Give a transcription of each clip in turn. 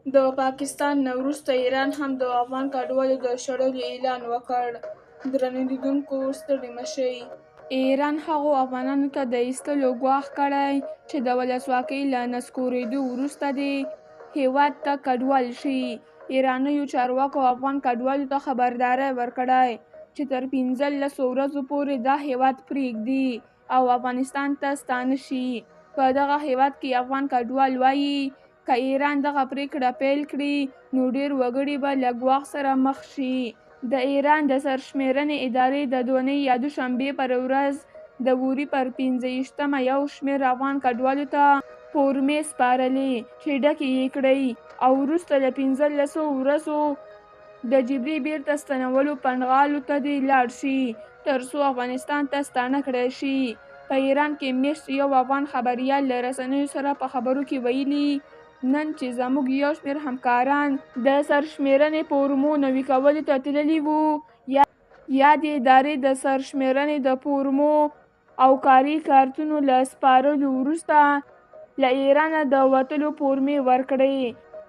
د پاکستان نه وروسته ایران هم د افغان کډوالو د شړلو اعلان وکړ. درنو لیدونکو ستړي مه شئ. ایران هغو افغانانو ته د ایستلو ګواښ کړی چې د ولسواکۍ له نسکورېدو وروسته دې هېواد ته کډوال شي. ایرانیو چارواکو افغان کډوالو ته خبرداری ورکړی چې تر 15 ورځو پورې دا هېواد پرېږدي او افغانستان ته ستانه شي. په دغه هېواد کې افغان کډوال وایي که ایران دغه پرېکړه پیل کړي نو ډېر وګړي به له ګواښ سره مخ شي. د ایران د سرشمېرنې ادارې د دونۍ یا دوشنبې پر ورځ د وري پر 25مه یو شمېر افغان کډوالو ته فورمې سپارلې چې ډکې یې کړئ او وروسته له 15 ورځو د جبري بیرته ستنولو پنډغالو ته دې لاړ شي تر څو افغانستان ته ستانه کړای شي. په ایران کې میاشت یو افغان خبریال له رسنیو سره په خبرو کې ویلي نن چې زموږ یو شمېر همکاران د سرشمېرنې فورمو نوي کولو ته تللي وو یا د ادارې د سرشمېرنې د فورمو او کاري کارتونو له سپارلو وروسته له ایرانه د وتلو فورمې ورکړې.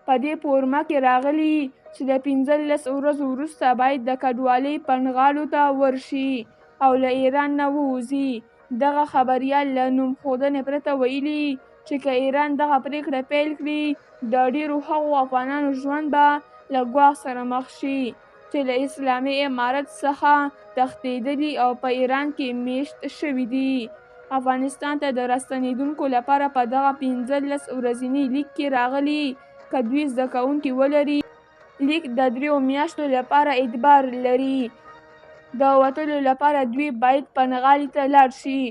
په دې فورمه کې راغلي چې د 15 ورځو وروسته باید د کډوالۍ پنډغالو ته ورشي او له ایران نه ووځي. دغه خبریال له نوم ښودنې پرته ویلي چې که ایران دغه پرېکړه پیل کړي د ډېرو هغو افغانانو ژوند به له ګواښ سره مخ شي چې له اسلامي امارت څخه تښتېدلي او په ایران کې میشت شوي دي. افغانستان ته د راستنېدونکو لپاره په دغه 15 ورځني لیک کې راغلي که دوی زده کوونکي ولري لیک د 3 میاشتو لپاره اعتبار لري. د وتلو لپاره دوی باید پنډغالي ته لاړ شي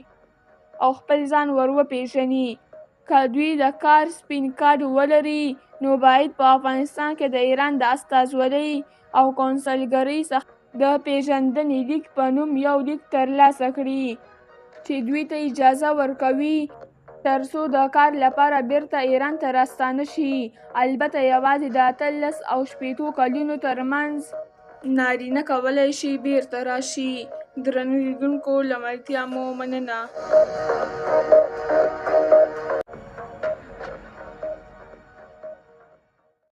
او خپل ځان ور وپېژني. که دوی د کار سپین کارت ولري نو باید په افغانستان کې د ایران د استازولۍ او کونسلګرۍ څخه د پیژندنې لیک په نوم یو لیک ترلاسه کړي چې دوی ته اجازه ورکوي تر څو د کار لپاره بیرته ایران ته راستانه شي. البته یوازې د 18 او 60 کلونو ترمنځ نارینه کولی شي بیرته راشي. درنو لیدونکو له ملتیا مو مننه.